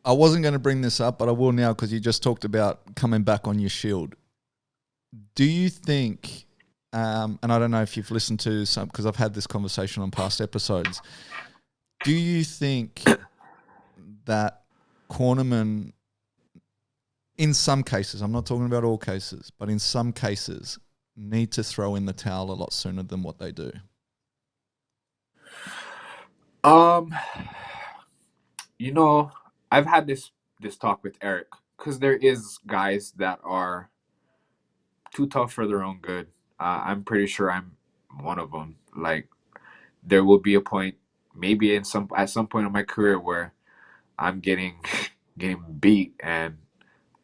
I wasn't going to bring this up, but I will now because you just talked about coming back on your shield. Do you think, and I don't know if you've listened to some, because I've had this conversation on past episodes, do you think that cornermen, in some cases, I'm not talking about all cases, but in some cases, need to throw in the towel a lot sooner than what they do? You know, I've had this talk with Eric because there is guys that are too tough for their own good. I'm pretty sure I'm one of them. Like, there will be a point, maybe at some point in my career, where I'm getting getting beat, and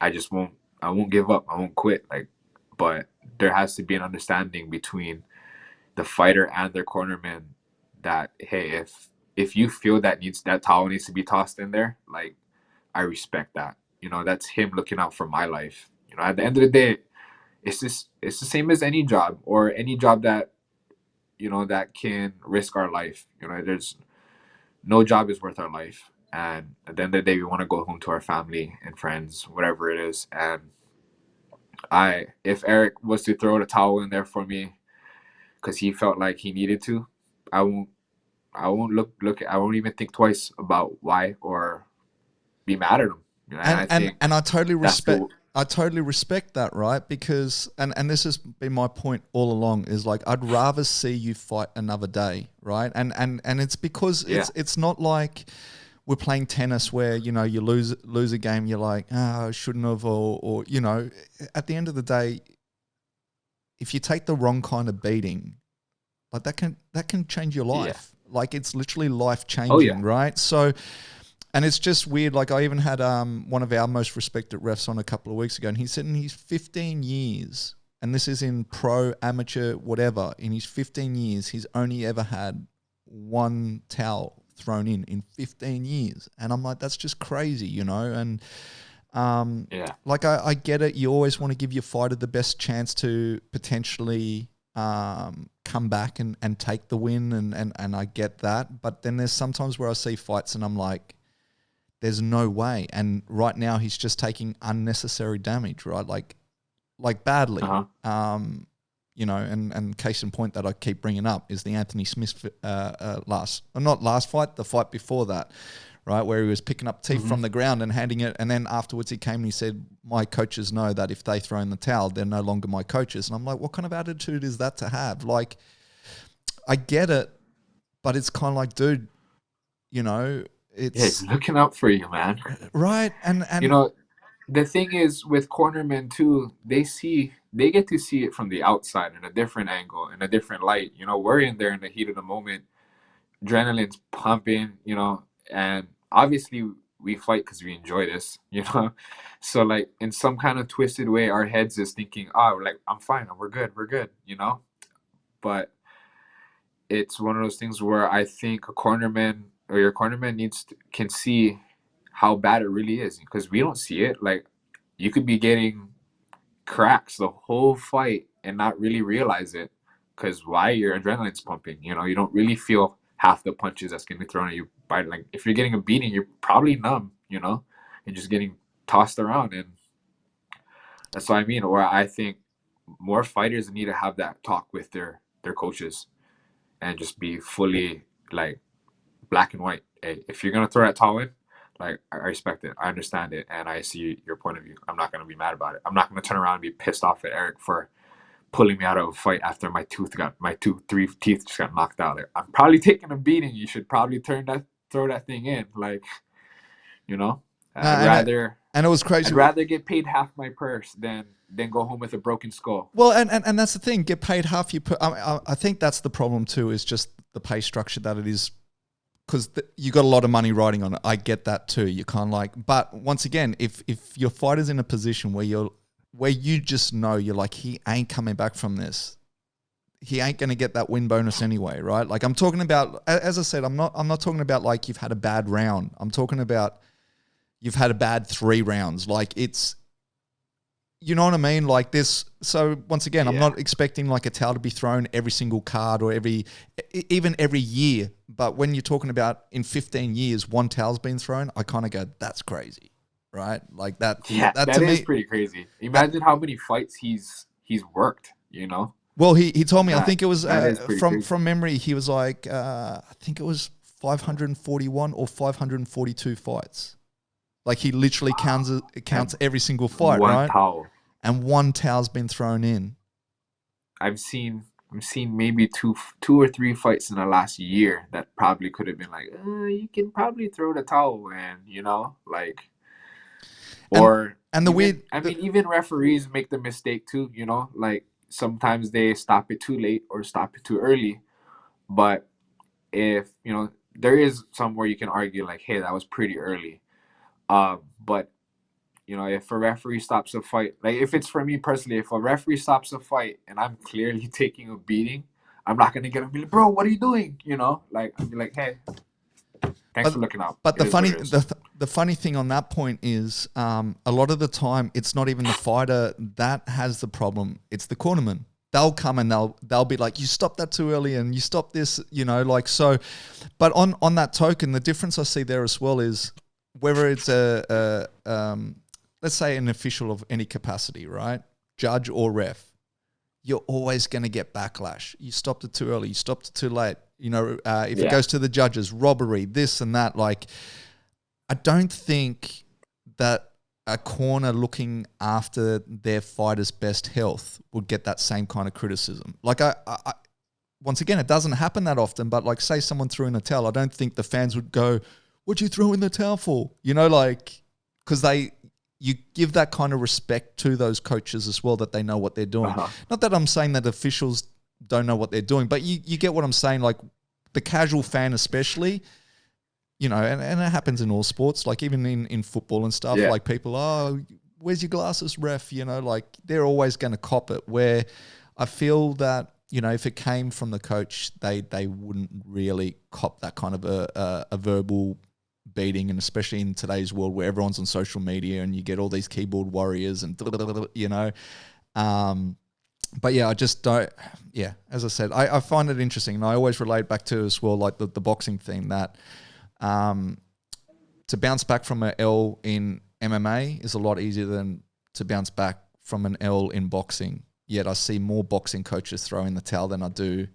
I just won't. I won't give up. I won't quit. Like, but there has to be an understanding between the fighter and their cornerman that, hey, if you feel that towel needs to be tossed in there, like, I respect that. That's him looking out for my life. At the end of the day, it's the same as any job, or any job that that can risk our life. There's no job is worth our life. And at the end of the day, we want to go home to our family and friends, whatever it is. And if Eric was to throw the towel in there for me because he felt like he needed to, I won't. I won't even think twice about why or be mad at him. And I think And I totally that's respect. I totally respect that, right? Because and this has been my point all along, is like I'd rather see you fight another day, right? And it's because yeah, it's not like we're playing tennis where you lose a game, you're like, I shouldn't have, or at the end of the day, if you take the wrong kind of beating, like that can change your yeah, life. Like it's literally life oh yeah, changing, right? So. And it's just weird. Like I even had one of our most respected refs on a couple of weeks ago, and he said in his 15 years, and this is in pro, amateur, whatever, in his 15 years, he's only ever had one towel thrown in 15 years. And I'm like, that's just crazy, And yeah, like I get it. You always want to give your fighter the best chance to potentially come back and take the win, and I get that. But then there's sometimes where I see fights and I'm like, there's no way. And right now he's just taking unnecessary damage, right? Like badly. uh huh, And case in point that I keep bringing up is the Anthony Smith not last fight, the fight before that, right? Where he was picking up teeth mm-hmm. from the ground and handing it. And then afterwards he came and he said, my coaches know that if they throw in the towel, they're no longer my coaches. And I'm like, what kind of attitude is that to have? Like, I get it, but it's kind of like, dude, Yeah, he's it's looking out for you, man. right. And You know, the thing is with cornermen too, they get to see it from the outside in a different angle, in a different light. We're in there in the heat of the moment, adrenaline's pumping, and obviously we fight because we enjoy this. So like in some kind of twisted way, our heads is thinking, oh, like I'm fine, we're good. But it's one of those things where I think a cornerman or your cornerman can see how bad it really is, because we don't see it. Like, you could be getting cracks the whole fight and not really realize it, because why? Your adrenaline's pumping. You don't really feel half the punches that's gonna be thrown at you. By, like, if you're getting a beating, you're probably numb. And just getting tossed around, and that's what I mean. Or I think more fighters need to have that talk with their coaches and just be fully, like, black and white. Hey, if you're gonna throw that towel in, like, I respect it, I understand it, and I see your point of view. I'm not gonna be mad about it. I'm not gonna turn around and be pissed off at Eric for pulling me out of a fight after my three teeth just got knocked out. Like, I'm probably taking a beating. You should probably throw that thing in. Like, you know, no, I'd rather and it was I'd crazy. rather get paid half my purse than go home with a broken skull. Well, and that's the thing. Get paid half you put. I think that's the problem too. Is just the pay structure that it is, because you got a lot of money riding on it. I get that too. You can't but once again, if your fighter's in a position where you just know you're like, he ain't coming back from this. He ain't going to get that win bonus anyway, right? Like, I'm talking about, as I said, I'm not talking about like you've had a bad round. I'm talking about you've had a bad 3 rounds. Like, you know what I mean? Like this. So once again, I'm Yeah. not expecting like a towel to be thrown every single card or even every year. But when you're talking about in 15 years, one towel's been thrown, I kind of go, that's crazy, right? Like that. Yeah, That to that is me, pretty crazy. that Imagine how many fights he's worked, you know? well, he told me. I That think it was that is pretty crazy. from memory. He was like, I think it was 541 or 542 fights. Like he literally counts And every single fight, one right? towel. And one towel's been thrown in. I've seen maybe two or three fights in the last year that probably could have been like, you can probably throw the towel in, like, And or and the even weird, I mean even referees make the mistake too, like sometimes they stop it too late or stop it too early. But if there is somewhere you can argue like, hey, that was pretty early. But if a referee stops a fight, like if it's for me personally, if a referee stops a fight and I'm clearly taking a beating, I'm not gonna get up and be like, bro, what are you doing? Like I'll be like, hey, thanks for but looking out. but It the is what funny it is. the funny thing on that point is, a lot of the time it's not even the fighter that has the problem. It's the cornerman. They'll come and they'll be like, you stopped that too early and you stopped this, like so. But on that token, the difference I see there as well is whether it's let's say an official of any capacity, right? Judge or ref, you're always going to get backlash. You stopped it too early. You stopped it too late. If it Yeah. goes to the judges, robbery, this and that. Like, I don't think that a corner looking after their fighter's best health would get that same kind of criticism. Like, once again, it doesn't happen that often, but like, say someone threw in a towel, I don't think the fans would go, "What'd you throw in the towel for?" Because you give that kind of respect to those coaches as well, that they know what they're doing. Uh-huh. Not that I'm saying that officials don't know what they're doing, but you get what I'm saying. Like the casual fan, especially, and it happens in all sports, like even in football and stuff. Yeah. Like people, oh, where's your glasses, ref? Like they're always going to cop it. Where I feel that if it came from the coach, they wouldn't really cop that kind of a verbal beating, and especially in today's world where everyone's on social media and you get all these keyboard warriors and but yeah, I just don't. Yeah, as I said, I find it interesting, and I always relate back to as well, like the boxing thing, that to bounce back from an L in MMA is a lot easier than to bounce back from an L in boxing. Yet I see more boxing coaches throw in the towel than I do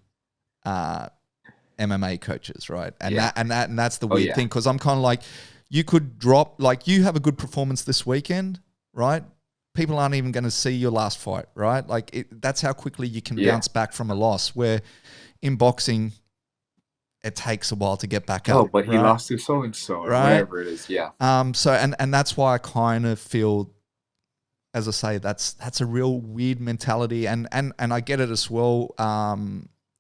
MMA coaches, right? And Yeah. that's the Oh weird yeah. thing, because I'm kind of like, you could drop, like you have a good performance this weekend, right? People aren't even going to see your last fight, right? Like that's how quickly you can Yeah. bounce back from a loss. Where in boxing, it takes a while to get back Oh, up, but he right? lost to so and so or Right. whatever it is. Yeah. So and that's why I kind of feel, as I say, that's a real weird mentality, and I get it as well.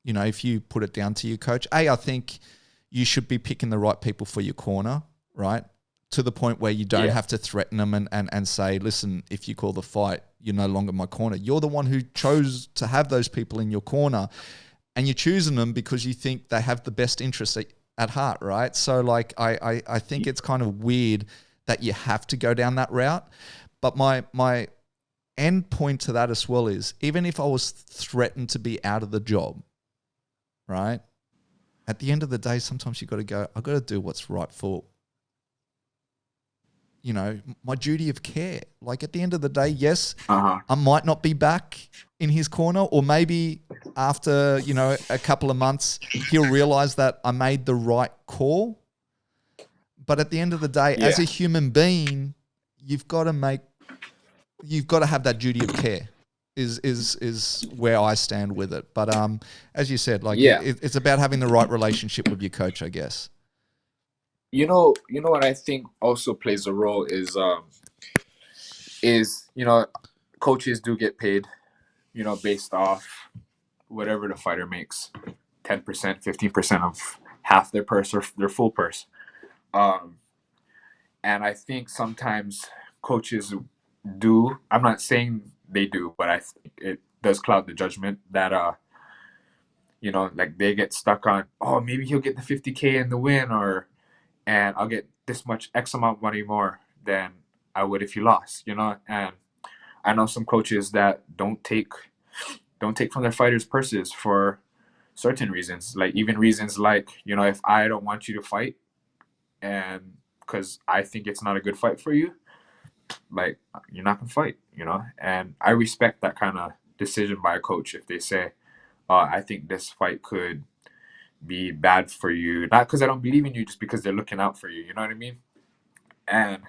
If you put it down to your coach, I think you should be picking the right people for your corner, right? To the point where you don't Yeah. have to threaten them and say, listen, if you call the fight, you're no longer my corner. You're the one who chose to have those people in your corner, and you're choosing them because you think they have the best interest at heart, right? So like, I think it's kind of weird that you have to go down that route. But my end point to that as well is, even if I was threatened to be out of the job, right? At the end of the day, sometimes you've got to go, I've got to do what's right for, my duty of care. Like at the end of the day, yes, Uh-huh. I might not be back in his corner, or maybe after, a couple of months, he'll realize that I made the right call. But at the end of the day, as Yeah. a human being, you've got to have that duty of care. Is where I stand with it. But as you said, like Yeah. it's about having the right relationship with your coach, I guess. What I think also plays a role is coaches do get paid, based off whatever the fighter makes, 10%, 15% of half their purse or their full purse. Um, and I think sometimes coaches do. I'm not saying they do, but I think it does cloud the judgment that like they get stuck on, oh, maybe he'll get the 50K in the win, and I'll get this much X amount of money more than I would if he lost, and I know some coaches that don't take from their fighters' purses for certain reasons. Like even reasons like, you know, if I don't want you to fight and because I think it's not a good fight for you, like you're not gonna fight, you know. And I respect that kind of decision by a coach if they say, I think this fight could be bad for you, not because I don't believe in you, just because they're looking out for you. You know what I mean? And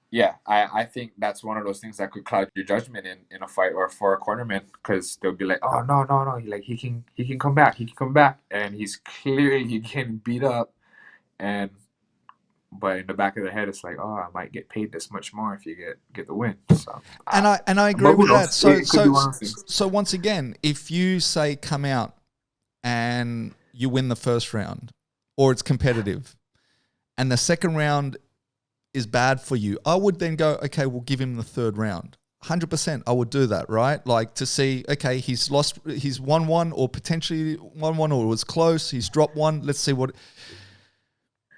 yeah, I think that's one of those things that could cloud your judgment in a fight or for a cornerman because they'll be like, oh no, he can come back, he can come back, and he's clearly getting beat up, and but in the back of their head it's like, oh, I might get paid this much more if you get the win. So, And I agree but who with that. knows? It could be one of those things. So once again, if you say come out and you win the first round, or it's competitive, and the second round is bad for you, I would then go, okay, we'll give him the third round. 100%, I would do that, right? Like to see, okay, he's lost, he's won one, or potentially won one, or it was close, he's dropped one. Let's see what.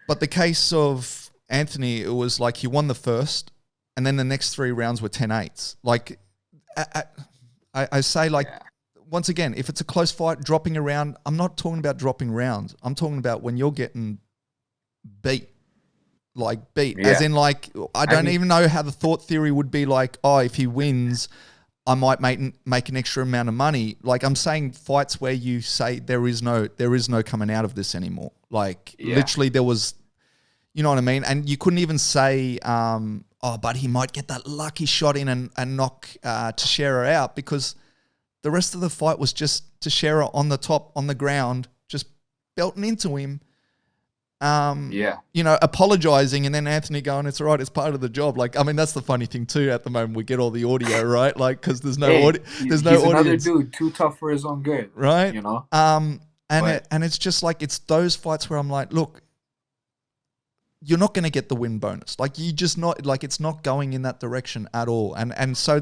But the case of Anthony, it was like he won the first, and then the next 3 rounds were 10-8s. Like, I say, like, Yeah. once again, if it's a close fight, dropping a round, I'm not talking about dropping rounds. I'm talking about when you're getting beat. Like, beat. Yeah. As in, like, I don't even know how the thought theory would be like, oh, if he wins, I might make an extra amount of money. Like, I'm saying fights where you say there is no coming out of this anymore. Like, literally there was, you know what I mean? And you couldn't even say, oh, but he might get that lucky shot in and knock Teixeira out, because the rest of the fight was just Teixeira on the top, on the ground, just belting into him. You know, apologizing, and then Anthony going, it's all right, it's part of the job. Like, I mean, that's the funny thing too. At the moment, we get all the audio, right? Like, because there's no audio, there's no he's audience. Another dude, too tough for his own good, right? You know. And it's just like, it's those fights where I'm like, look, you're not going to get the win bonus. Like, you just not, like, it's not going in that direction at all. And so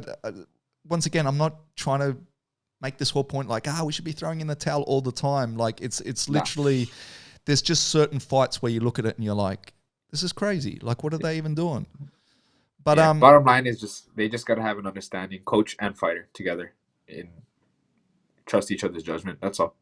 once again, I'm not trying to make this whole point like, we should be throwing in the towel all the time. Like, it's literally. There's just certain fights where you look at it and you're like, this is crazy. Like, what are they even doing? But bottom line is they just got to have an understanding, coach and fighter together, and trust each other's judgment. That's all.